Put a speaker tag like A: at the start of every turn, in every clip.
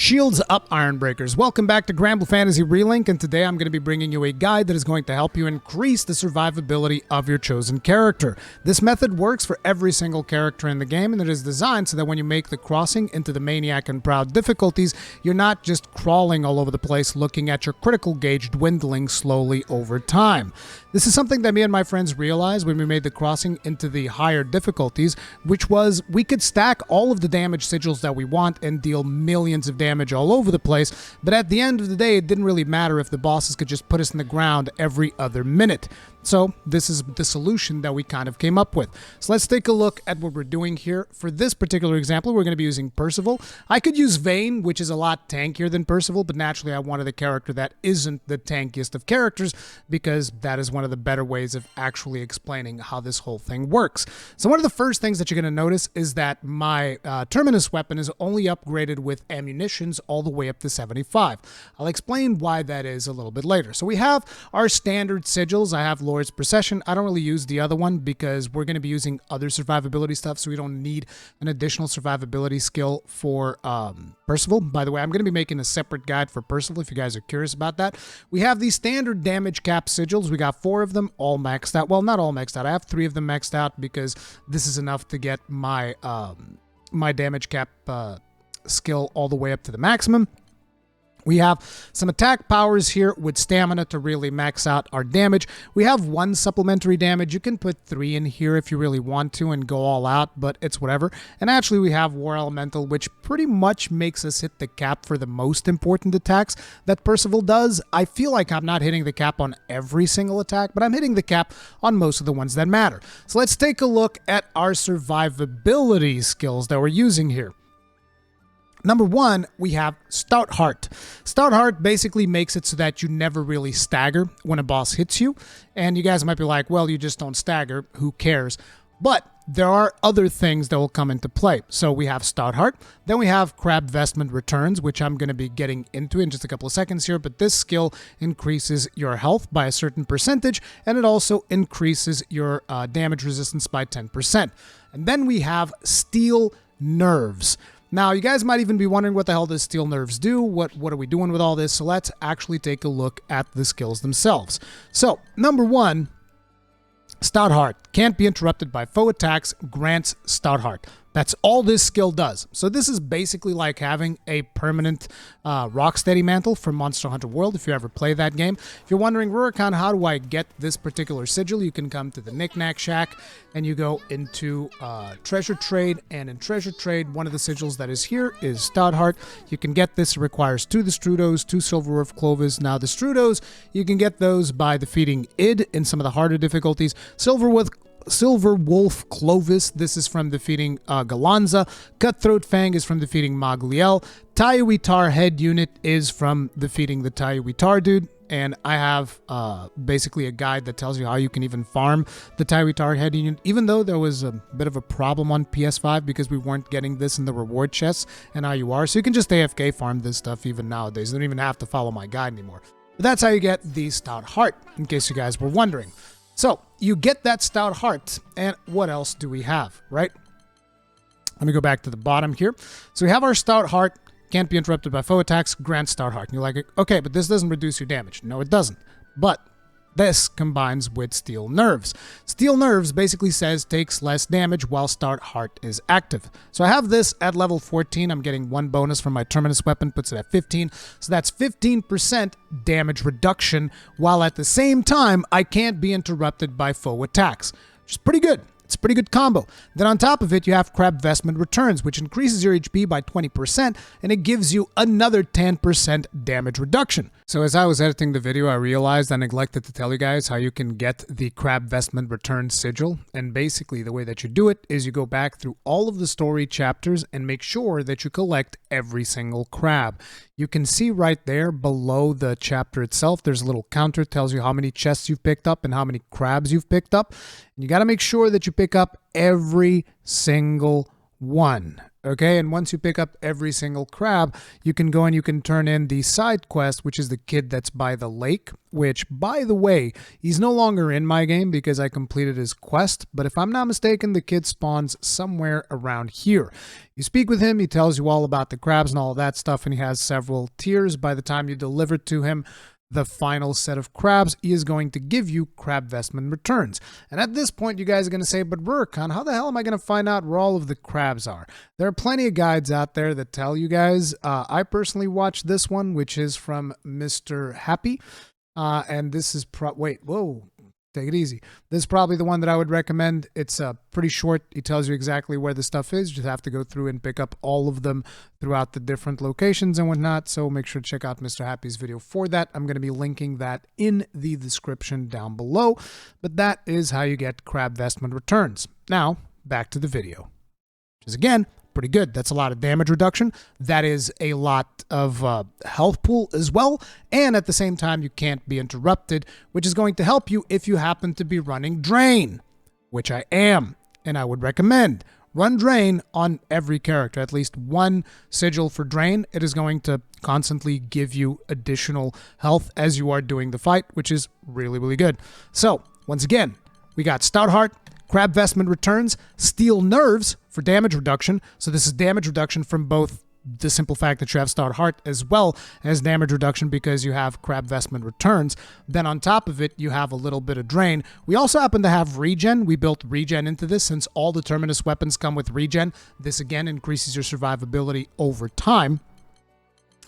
A: Shields up, Ironbreakers. Welcome back to Granblue Fantasy Relink, and today I'm going to be bringing you a guide that is going to help you increase the survivability of your chosen character. This method works for every single character in the game, and it is designed so that when you make the crossing into the Maniac and Proud difficulties, you're not just crawling all over the place looking at your critical gauge dwindling slowly over time. This is something that me and my friends realized when we made the crossing into the higher difficulties, which was we could stack all of the damage sigils that we want and deal millions of damage all over the place, but at the end of the day, it didn't really matter if the bosses could just put us in the ground every other minute. So this is the solution that we kind of came up with. So let's take a look at what we're doing here. For this particular example, we're going to be using Percival. I could use Vayne, which is a lot tankier than Percival, but naturally I wanted a character that isn't the tankiest of characters because that is one of the better ways of actually explaining how this whole thing works. So one of the first things that you're going to notice is that my Terminus weapon is only upgraded with ammunitions all the way up to 75. I'll explain why that is a little bit later. So we have our standard sigils. I have Lord's Procession. I don't really use the other one because we're going to be using other survivability stuff, so we don't need an additional survivability skill for Percival. By the way, I'm going to be making a separate guide for Percival if you guys are curious about that. We have the standard damage cap sigils. We got 4 of them all maxed out. Well, not all maxed out. I have 3 of them maxed out because this is enough to get my my damage cap skill all the way up to the maximum. We have some attack powers here with stamina to really max out our damage. We have 1 supplementary damage. You can put 3 in here if you really want to and go all out, but it's whatever. And actually we have War Elemental, which pretty much makes us hit the cap for the most important attacks that Percival does. I feel like I'm not hitting the cap on every single attack, but I'm hitting the cap on most of the ones that matter. So let's take a look at our survivability skills that we're using here. Number 1, we have Stout Heart. Stout Heart basically makes it so that you never really stagger when a boss hits you. And you guys might be like, well, you just don't stagger. Who cares? But there are other things that will come into play. So we have Stout Heart. Then we have Crabvestment Returns, which I'm going to be getting into in just a couple of seconds here. But this skill increases your health by a certain percentage, and it also increases your damage resistance by 10%. And then we have Steel Nerves. Now, you guys might even be wondering what the hell does Steel Nerves do? What are we doing with all this? So let's actually take a look at the skills themselves. So, number 1, Stout Heart. Can't be interrupted by foe attacks, grants Stout Heart. That's all this skill does. So this is basically like having a permanent Rocksteady mantle from Monster Hunter World, if you ever play that game. If you're wondering, Rurikhan, how do I get this particular sigil? You can come to the Knickknack Shack, and you go into Treasure Trade, and in Treasure Trade, one of the sigils that is here is Stout Heart. You can get this. It requires 2 Destrudos, 2 Silverwolf Clovis. Now, the Destrudos, you can get those by defeating Id in some of the harder difficulties. Silverwolf Clovis, this is from defeating Galanza. Cutthroat Fang is from defeating Magliel. Tayu'itar Head Unit is from defeating the Tayu'itar dude. And I have basically a guide that tells you how you can even farm the Tayu'itar Head Unit, even though there was a bit of a problem on PS5 because we weren't getting this in the reward chests, and now you are. So you can just AFK farm this stuff even nowadays. You don't even have to follow my guide anymore. But that's how you get the Stout Heart, in case you guys were wondering. So, you get that Stout Heart, and what else do we have, right? Let me go back to the bottom here. So we have our Stout Heart, can't be interrupted by foe attacks, grant Stout Heart. And you're like, okay, but this doesn't reduce your damage. No, it doesn't. But this combines with Steel Nerves. Steel Nerves basically says takes less damage while Stout Heart is active. So I have this at level 14. I'm getting 1 bonus from my Terminus weapon, puts it at 15. So that's 15% damage reduction, while at the same time, I can't be interrupted by foe attacks, which is pretty good. It's a pretty good combo. Then on top of it, you have Crabvestment Returns, which increases your HP by 20%, and it gives you another 10% damage reduction. So as I was editing the video, I realized I neglected to tell you guys how you can get the Crabvestment Returns sigil. And basically, the way that you do it is you go back through all of the story chapters and make sure that you collect every single crab. You can see right there below the chapter itself, there's a little counter, tells you how many chests you've picked up and how many crabs you've picked up. And you got to make sure that you pick up every single 1. Okay, and once you pick up every single crab, you can go and you can turn in the side quest, which is the kid that's by the lake, which, by the way, he's no longer in my game because I completed his quest, but if I'm not mistaken, the kid spawns somewhere around here. You speak with him, he tells you all about the crabs and all of that stuff, and he has several tiers. By the time you deliver to him the final set of crabs, he is going to give you Crabvestment Returns. And at this point, you guys are going to say, but Rurikhan, how the hell am I going to find out where all of the crabs are? There are plenty of guides out there that tell you guys. I personally watched this one, which is from Mr. Happy. And this is wait, whoa. Take it easy. This is probably the one that I would recommend. It's pretty short. He tells you exactly where the stuff is. You just have to go through and pick up all of them throughout the different locations and whatnot. So make sure to check out Mr. Happy's video for that. I'm going to be linking that in the description down below. But that is how you get Crabvestment Returns. Now, back to the video. Which is, again, pretty good. That's a lot of damage reduction. That is a lot of health pool as well. And at the same time, you can't be interrupted, which is going to help you if you happen to be running Drain, which I am. And I would recommend run Drain on every character, at least one sigil for Drain. It is going to constantly give you additional health as you are doing the fight, which is really, really good. So once again, we got Stout Heart, Crabvestment Returns, Steel Nerves for damage reduction. So this is damage reduction from both the simple fact that you have Stout Heart as well as damage reduction because you have Crabvestment Returns. Then on top of it, you have a little bit of Drain. We also happen to have Regen. We built Regen into this since all the Terminus weapons come with Regen. This again increases your survivability over time.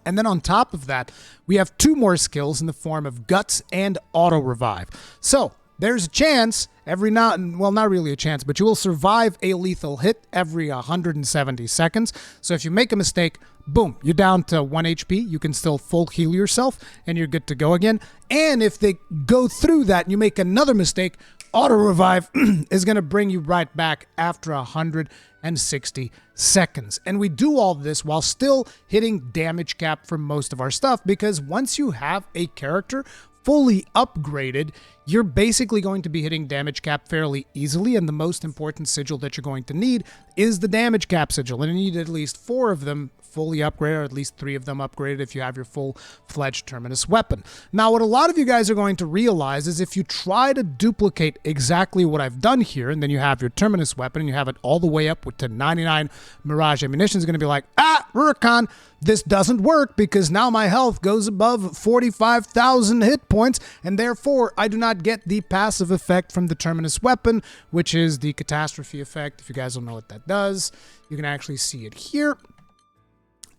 A: And then on top of that, we have 2 more skills in the form of Guts and Auto Revive. So there's a chance every now, well, not really a chance, but you will survive a lethal hit every 170 seconds. So if you make a mistake, boom, you're down to 1 HP. You can still full heal yourself and you're good to go again. And if they go through that and you make another mistake, Auto Revive is going to bring you right back after 160 seconds. And we do all this while still hitting damage cap for most of our stuff, because once you have a character fully upgraded, you're basically going to be hitting damage cap fairly easily, and the most important sigil that you're going to need is the damage cap sigil, and you need at least 4 of them fully upgraded, or at least 3 of them upgraded if you have your full-fledged Terminus weapon. Now, what a lot of you guys are going to realize is if you try to duplicate exactly what I've done here, and then you have your Terminus weapon, and you have it all the way up to 99 Mirage ammunition, is going to be like, Rurikhan, this doesn't work because now my health goes above 45,000 hit points, and therefore I do not get the passive effect from the Terminus weapon, which is the catastrophe effect. If you guys don't know what that does, you can actually see it here.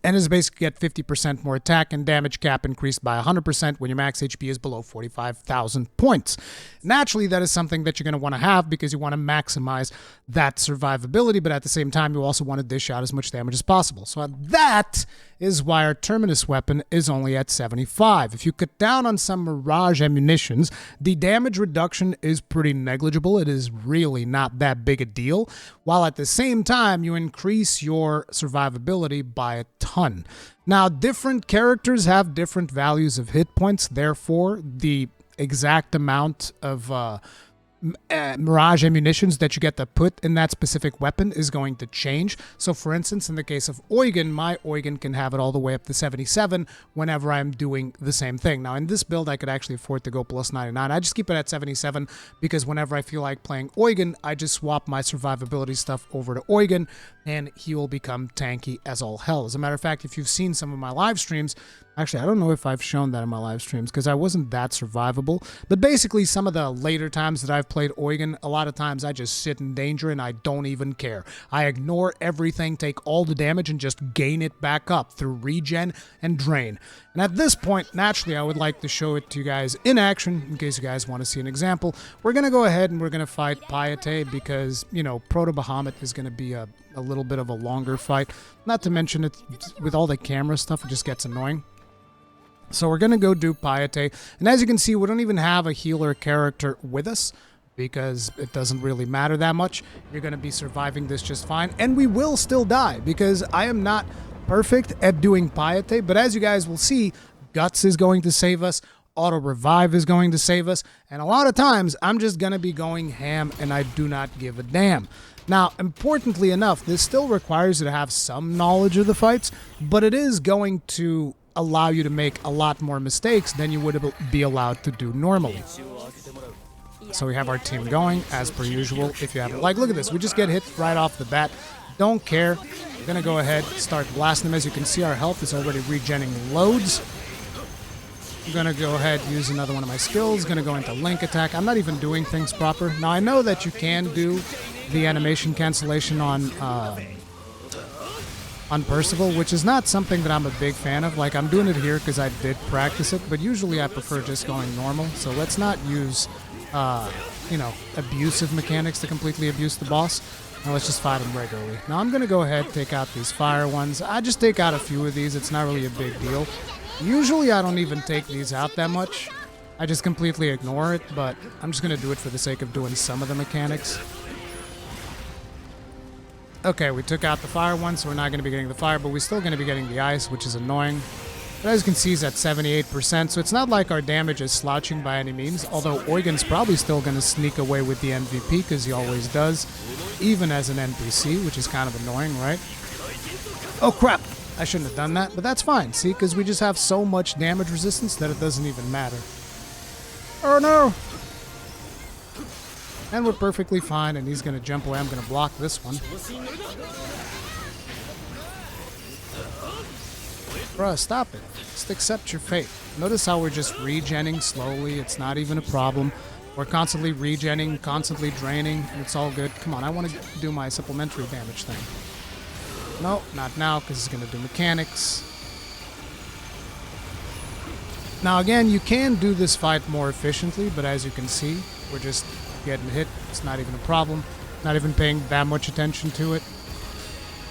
A: And is basically get 50% more attack and damage cap increased by 100% when your max HP is below 45,000 points. Naturally, that is something that you're going to want to have because you want to maximize that survivability, but at the same time, you also want to dish out as much damage as possible. So that is why our Terminus weapon is only at 75. If you cut down on some Mirage ammunitions, the damage reduction is pretty negligible. It is really not that big a deal, while at the same time, you increase your survivability by a ton. Now, different characters have different values of hit points, therefore, the exact amount of Mirage ammunitions that you get to put in that specific weapon is going to change. So for instance, in the case of Eugen, my Eugen can have it all the way up to 77 whenever I'm doing the same thing. Now in this build, I could actually afford to go plus 99. I just keep it at 77 because whenever I feel like playing Eugen, I just swap my survivability stuff over to Eugen and he will become tanky as all hell. As a matter of fact, if you've seen some of my live streams, actually, I don't know if I've shown that in my live streams because I wasn't that survivable. But basically, some of the later times that I've played Eugen, a lot of times I just sit in danger and I don't even care. I ignore everything, take all the damage, and just gain it back up through regen and drain. And at this point, naturally, I would like to show it to you guys in action in case you guys want to see an example. We're going to go ahead and we're going to fight Pyet-A because, you know, Proto-Bahamut is going to be a little bit of a longer fight. Not to mention it, with all the camera stuff, it just gets annoying. So we're going to go do Pyet-A, and as you can see, we don't even have a healer character with us because it doesn't really matter that much. You're going to be surviving this just fine, and we will still die because I am not perfect at doing Pyet-A, but as you guys will see, Guts is going to save us, Auto Revive is going to save us, and a lot of times I'm just going to be going ham and I do not give a damn. Now, importantly enough, this still requires you to have some knowledge of the fights, but it is going to allow you to make a lot more mistakes than you would be allowed to do normally. So we have our team going, as per usual. If you have, like, look at this. We just get hit right off the bat. Don't care. We're going to go ahead, start blasting them. As you can see, our health is already regenning loads. I'm going to go ahead, use another one of my skills. Going to go into link attack. I'm not even doing things proper. Now, I know that you can do the animation cancellation on Percival, which is not something that I'm a big fan of. Like, I'm doing it here because I did practice it, but usually I prefer just going normal. So let's not use, you know, abusive mechanics to completely abuse the boss. Now let's just fight him regularly. Now I'm going to go ahead, take out these fire ones. I just take out a few of these. It's not really a big deal. Usually I don't even take these out that much. I just completely ignore it, but I'm just going to do it for the sake of doing some of the mechanics. Okay, we took out the fire one, so we're not going to be getting the fire, but we're still going to be getting the ice, which is annoying. But as you can see, he's at 78%, so it's not like our damage is slouching by any means, although Eugen's probably still going to sneak away with the MVP, because he always does, even as an NPC, which is kind of annoying, right? Oh, crap! I shouldn't have done that, but that's fine, see, because we just have so much damage resistance that it doesn't even matter. Oh, no! And we're perfectly fine, and he's going to jump away. I'm going to block this one. Bruh, stop it. Just accept your fate. Notice how we're just regenning slowly. It's not even a problem. We're constantly regenning, constantly draining. It's all good. Come on, I want to do my supplementary damage thing. No, not now, because it's going to do mechanics. Now, again, you can do this fight more efficiently, but as you can see, we're just getting hit. It's not even a problem. Not even paying that much attention to it.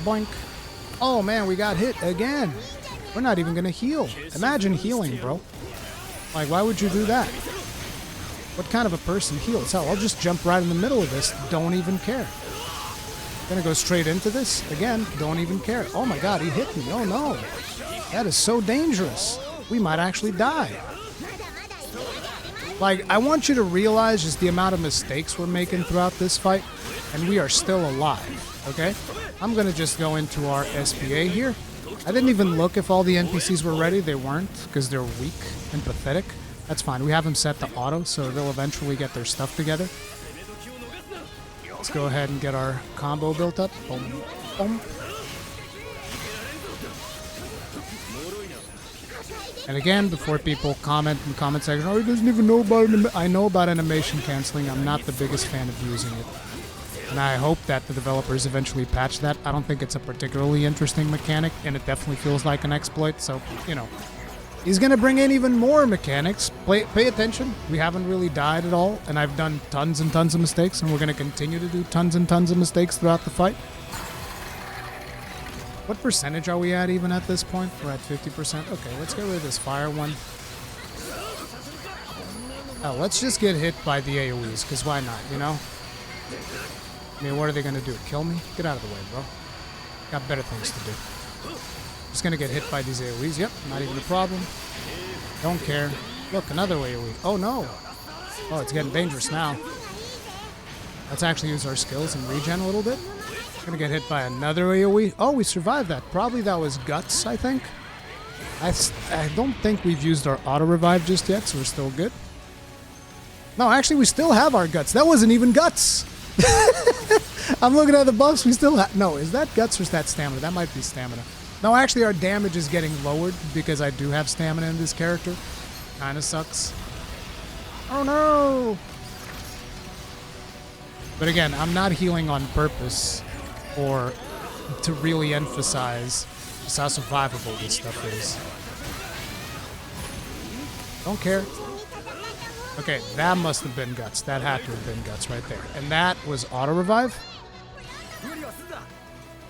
A: Boink. Oh, man, we got hit again. We're not even going to heal. Imagine healing, bro. Like, why would you do that? What kind of a person heals? Hell, I'll just jump right in the middle of this. Don't even care. Gonna go straight into this. Again, don't even care. Oh my god, he hit me. Oh no. That is so dangerous. We might actually die. Like, I want you to realize just the amount of mistakes we're making throughout this fight, and we are still alive, okay? I'm gonna just go into our SPA here. I didn't even look if all the NPCs were ready. They weren't, because they're weak and pathetic. That's fine. We have them set to auto, so they'll eventually get their stuff together. Let's go ahead and get our combo built up. Boom, boom. And again, before people comment in the comment section, oh, he doesn't even know about it. I know about animation canceling. I'm not the biggest fan of using it. And I hope that the developers eventually patch that. I don't think it's a particularly interesting mechanic, and it definitely feels like an exploit. So, you know, he's going to bring in even more mechanics. Pay attention. We haven't really died at all, and I've done tons and tons of mistakes, and we're going to continue to do tons and tons of mistakes throughout the fight. What percentage are we at even at this point? We're at 50%. Okay, let's get rid of this fire one. Oh, let's just get hit by the AoEs, because why not, you know? I mean, what are they going to do? Kill me? Get out of the way, bro. Got better things to do. Just going to get hit by these AoEs. Yep, not even a problem. Don't care. Look, another AoE. Oh, no. Oh, it's getting dangerous now. Let's actually use our skills and regen a little bit. Gonna get hit by another AoE. Oh, we survived that. Probably that was Guts, I think. I don't think we've used our auto-revive just yet, so we're still good. No, actually, we still have our Guts. That wasn't even Guts! I'm looking at the buffs. We still have... No, is that Guts or is that Stamina? That might be Stamina. No, actually, our damage is getting lowered because I do have Stamina in this character. Kinda sucks. Oh, no! But again, I'm not healing on purpose or to really emphasize just how survivable this stuff is. Don't care. Okay, that must have been Guts. That had to have been Guts right there. And that was auto-revive.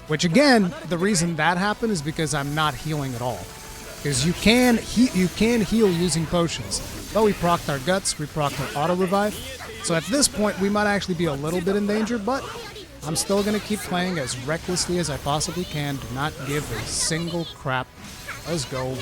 A: Which again, the reason that happened is because I'm not healing at all. Because you can heal using potions. Though we procced our Guts, we procced our auto-revive. So at this point, we might actually be a little bit in danger, but I'm still going to keep playing as recklessly as I possibly can. Do not give a single crap. Let's go.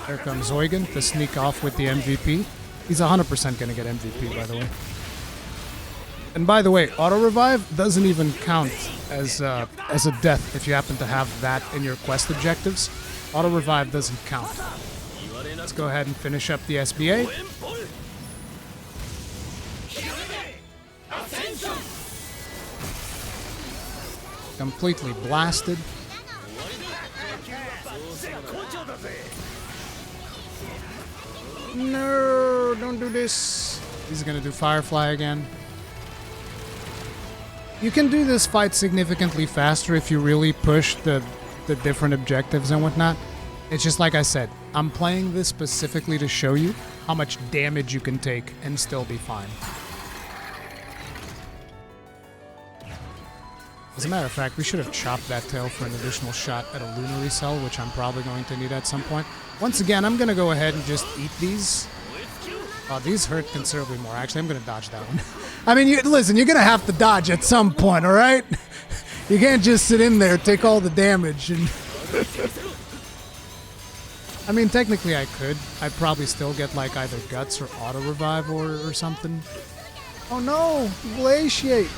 A: There comes Eugen to sneak off with the MVP. He's 100% going to get MVP, by the way. And by the way, auto-revive doesn't even count as a death if you happen to have that in your quest objectives. Auto-revive doesn't count. Let's go ahead and finish up the SBA. Completely blasted. No, don't do this. He's gonna do Firefly again. You can do this fight significantly faster if you really push the different objectives and whatnot. It's just like I said, I'm playing this specifically to show you how much damage you can take and still be fine. As a matter of fact, we should have chopped that tail for an additional shot at a Lunary Cell, which I'm probably going to need at some point. Once again, I'm going to go ahead and just eat these. Oh, these hurt considerably more. Actually, I'm going to dodge that one. I mean, listen, you're going to have to dodge at some point, all right? You can't just sit in there, take all the damage. And I mean, technically I could. I'd probably still get like either Guts or Auto-Revive or something. Oh no, Glaciate.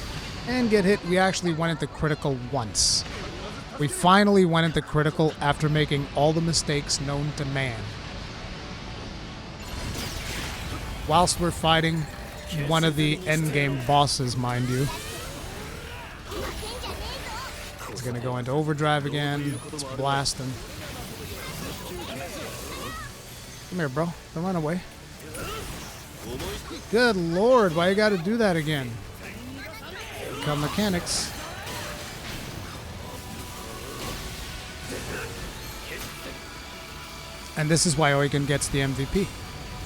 A: And get hit. We actually went into critical once. We finally went into critical after making all the mistakes known to man. Whilst we're fighting one of the endgame bosses, mind you. He's gonna go into overdrive again. Let's blast him. Come here, bro. Don't run away. Good lord, why you gotta do that again? Come mechanics. And this is why Eugen gets the MVP.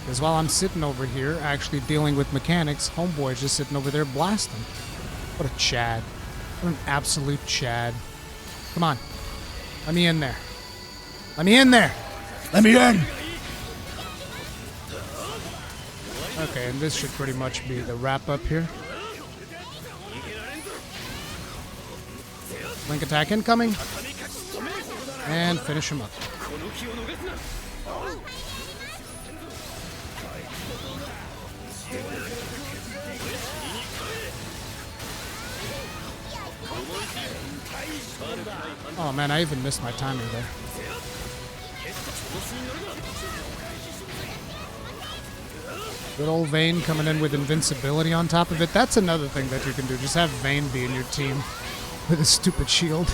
A: Because while I'm sitting over here actually dealing with mechanics, Homeboy's just sitting over there blasting. What a Chad. What an absolute Chad. Come on. Let me in there. Let me in there. Let me in. Okay, and this should pretty much be the wrap up here. Link attack incoming. And finish him up. Oh man, I even missed my timing there. Good old Vayne coming in with invincibility on top of it. That's another thing that you can do. Just have Vayne be in your team with a stupid shield.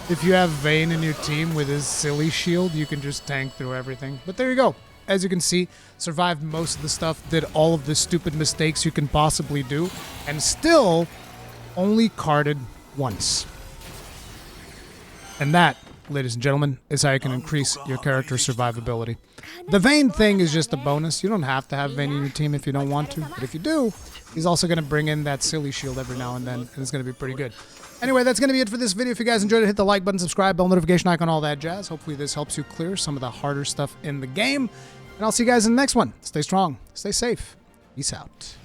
A: If you have Vayne in your team with his silly shield, you can just tank through everything. But there you go. As you can see, survived most of the stuff, did all of the stupid mistakes you can possibly do, and still only carded once. And that, ladies and gentlemen, is how you can increase your character's survivability. The Vayne thing is just a bonus. You don't have to have Vayne in your team if you don't want to, but if you do, he's also going to bring in that silly shield every now and then, and it's going to be pretty good. Anyway, that's going to be it for this video. If you guys enjoyed it, hit the like button, subscribe, bell notification icon, all that jazz. Hopefully this helps you clear some of the harder stuff in the game. And I'll see you guys in the next one. Stay strong. Stay safe. Peace out.